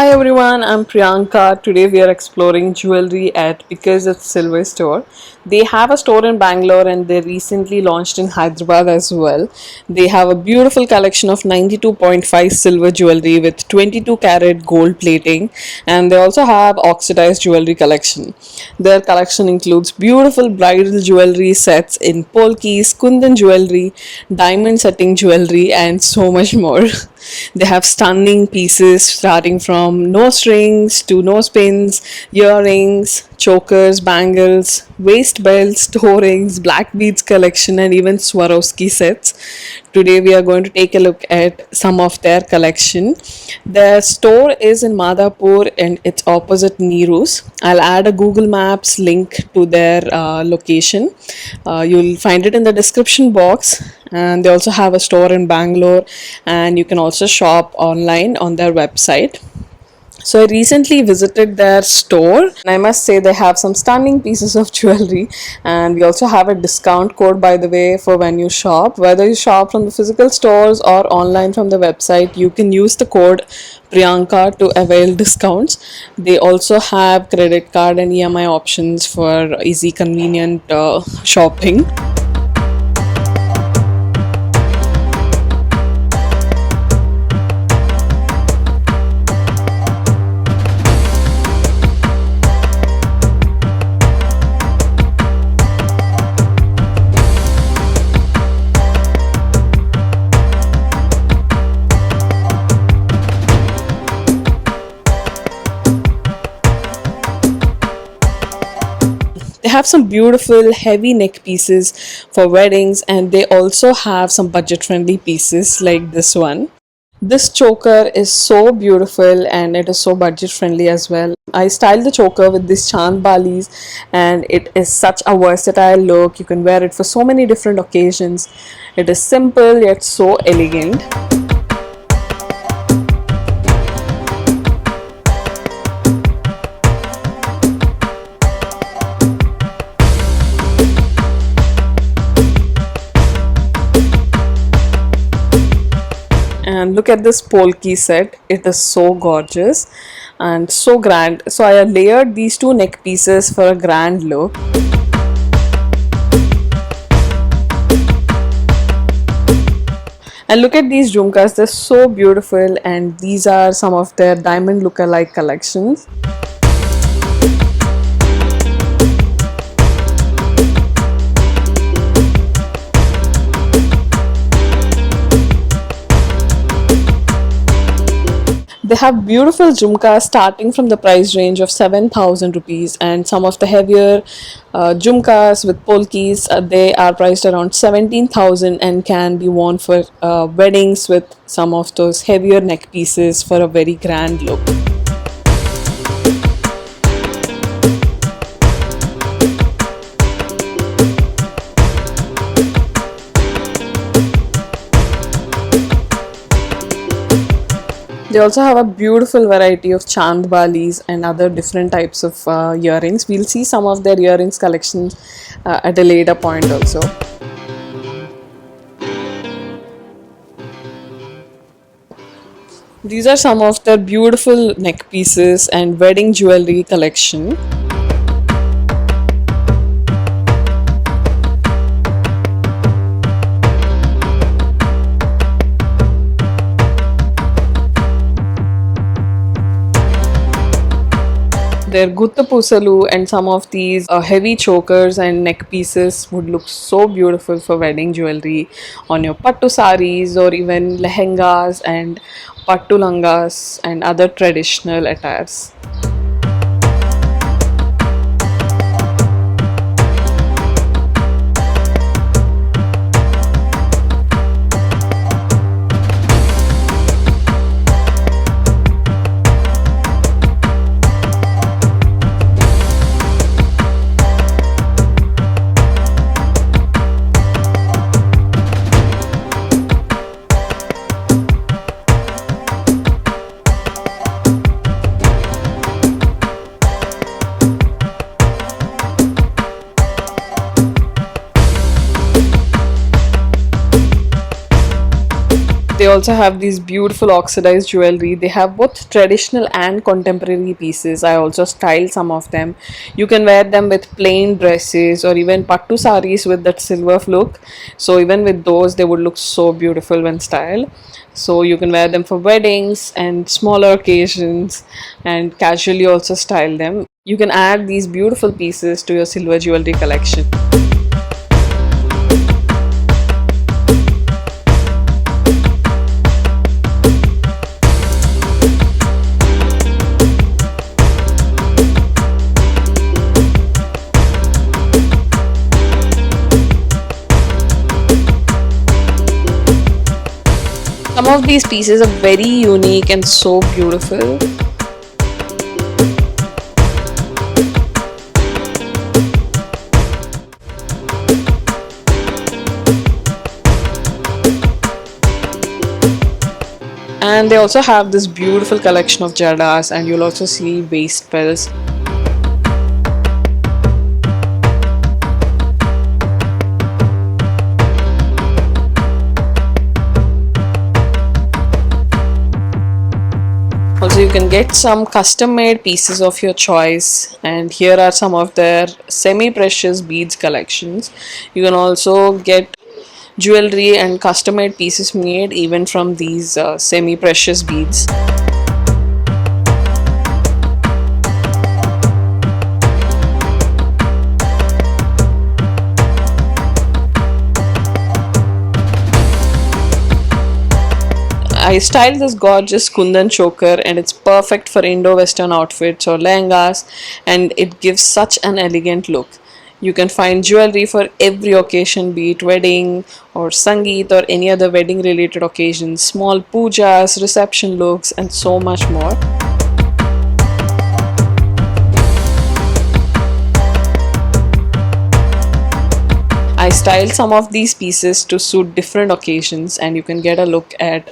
Hi everyone, I'm Priyanka. Today we are exploring jewelry at BCOS Its Silver store. They have a store in Bangalore and they recently launched in Hyderabad as well. They have a beautiful collection of 92.5 silver jewelry with 22 karat gold plating, and they also have oxidized jewelry collection. Their collection includes beautiful bridal jewelry sets in polkis, kundan jewelry, diamond setting jewelry, and so much more. They have stunning pieces starting from nose rings to nose pins, earrings, chokers, bangles, waist belts, toe rings, black beads collection, and even Swarovski sets. Today we are going to take a look at some of their collection. Their store is in Madhapur and it's opposite Neeru's. I'll add a Google Maps link to their location. You'll find it in the description box, and they also have a store in Bangalore, and you can also shop online on their website. So I recently visited their store and I must say they have some stunning pieces of jewelry, and we also have a discount code, by the way, for when you shop. Whether you shop from the physical stores or online from the website, you can use the code Priyanka to avail discounts. They also have credit card and EMI options for easy convenient shopping. They have some beautiful heavy neck pieces for weddings, and they also have some budget friendly pieces like this one. This choker is so beautiful and it is so budget friendly as well. I styled the choker with these chand balis, and it is such a versatile look. You can wear it for so many different occasions. It is simple yet so elegant. And look at this polki set. It is so gorgeous and so grand. So I layered these two neck pieces for a grand look. And look at these jhumkas, they're so beautiful, and these are some of their diamond look-alike collections. They have beautiful jhumkas starting from the price range of 7,000 rupees, and some of the heavier jhumkas with polkis, they are priced around 17,000 and can be worn for weddings with some of those heavier neck pieces for a very grand look. They also have a beautiful variety of chand balis and other different types of earrings. We'll see some of their earrings collections at a later point also. These are some of their beautiful neck pieces and wedding jewelry collection. Their gutta pusalu and some of these heavy chokers and neck pieces would look so beautiful for wedding jewelry on your pattu sarees or even lehengas and pattu langas and other traditional attires. also have these beautiful oxidized jewelry. They have both traditional and contemporary pieces. I also style some of them. You can wear them with plain dresses or even pattu sarees with that silver look. So even with those, they would look so beautiful when styled. So you can wear them for weddings and smaller occasions and casually also style them. You can add these beautiful pieces to your silver jewelry collection. Some of these pieces are very unique and so beautiful. And they also have this beautiful collection of jadas, and you'll also see waist belts. Also, you can get some custom made pieces of your choice, and here are some of their semi precious beads collections. You can also get jewelry and custom made pieces made even from these semi precious beads. I styled this gorgeous kundan choker, and it's perfect for Indo-Western outfits or lehengas, and it gives such an elegant look. You can find jewelry for every occasion, be it wedding or sangeet or any other wedding related occasions, small pujas, reception looks, and so much more. I styled some of these pieces to suit different occasions, and you can get a look at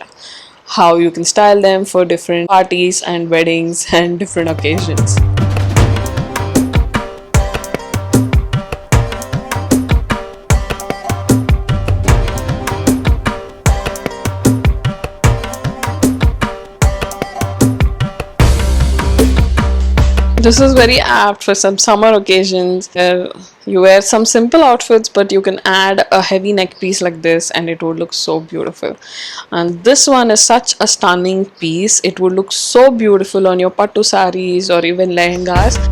how you can style them for different parties and weddings and different occasions. This is very apt for some summer occasions where you wear some simple outfits, but you can add a heavy neck piece like this and it would look so beautiful. And this one is such a stunning piece. It would look so beautiful on your pattu sarees or even lehengas.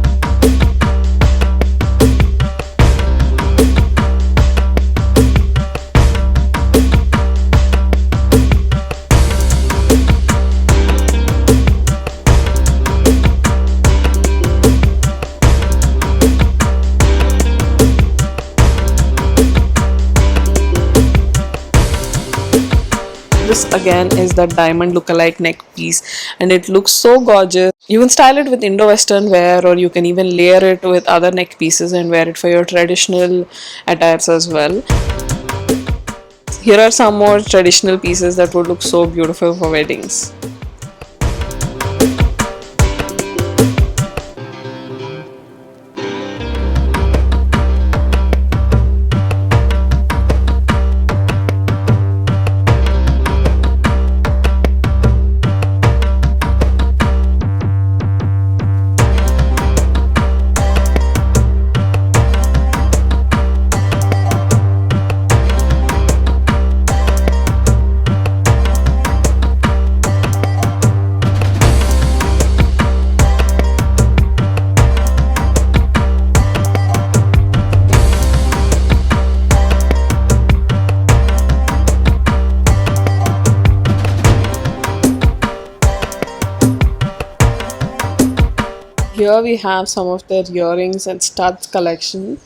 This again is that diamond look-alike neck piece, and it looks so gorgeous. You can style it with Indo-Western wear, or you can even layer it with other neck pieces and wear it for your traditional attires as well. Here are some more traditional pieces that would look so beautiful for weddings. Here we have some of their earrings and studs collection.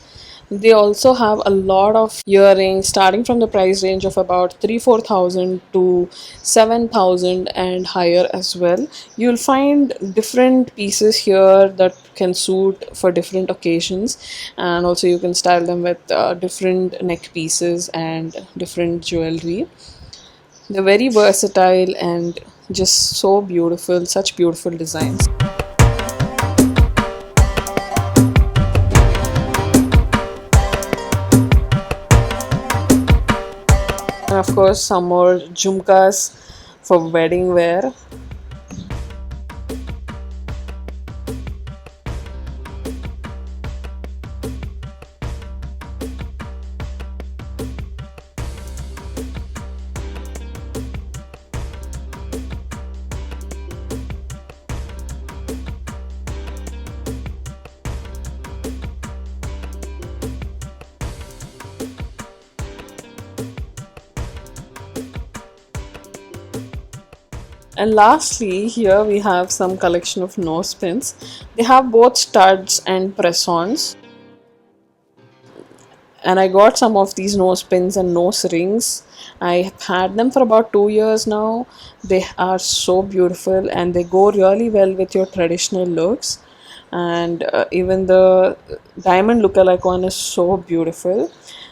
They also have a lot of earrings starting from the price range of about 3-4,000 to 7,000 and higher as well. You'll find different pieces here that can suit for different occasions, and also you can style them with different neck pieces and different jewelry. They're very versatile and just so beautiful, such beautiful designs. And of course some more jhumkas for wedding wear. And lastly, here we have some collection of nose pins. They have both studs and press-ons. And I got some of these nose pins and nose rings. I have had them for about 2 years now. They are so beautiful and they go really well with your traditional looks. And even the diamond lookalike one is so beautiful.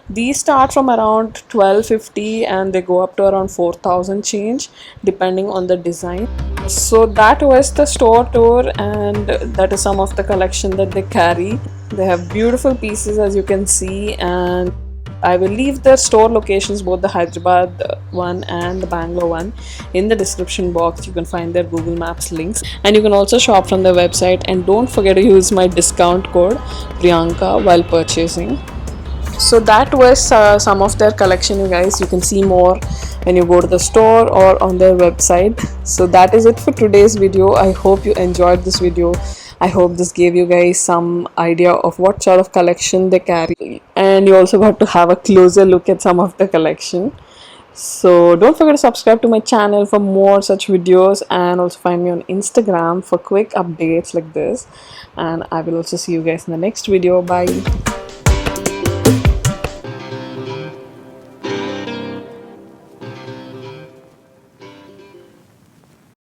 These start from around 1250 and they go up to around 4000 change depending on the design. So that was the store tour, and that is some of the collection that they carry. They have beautiful pieces as you can see, and I will leave the store locations, both the Hyderabad one and the Bangalore one, in the description box. You can find their Google Maps links, and you can also shop from their website. And don't forget to use my discount code Priyanka while purchasing. So that was some of their collection, you guys. You can see more when you go to the store or on their website. So that is it for today's video. I hope you enjoyed this video. I hope this gave you guys some idea of what sort of collection they carry, and you also got to have a closer look at some of the collection. So don't forget to subscribe to my channel for more such videos, and also find me on Instagram for quick updates like this. And I will also see you guys in the next video. Bye.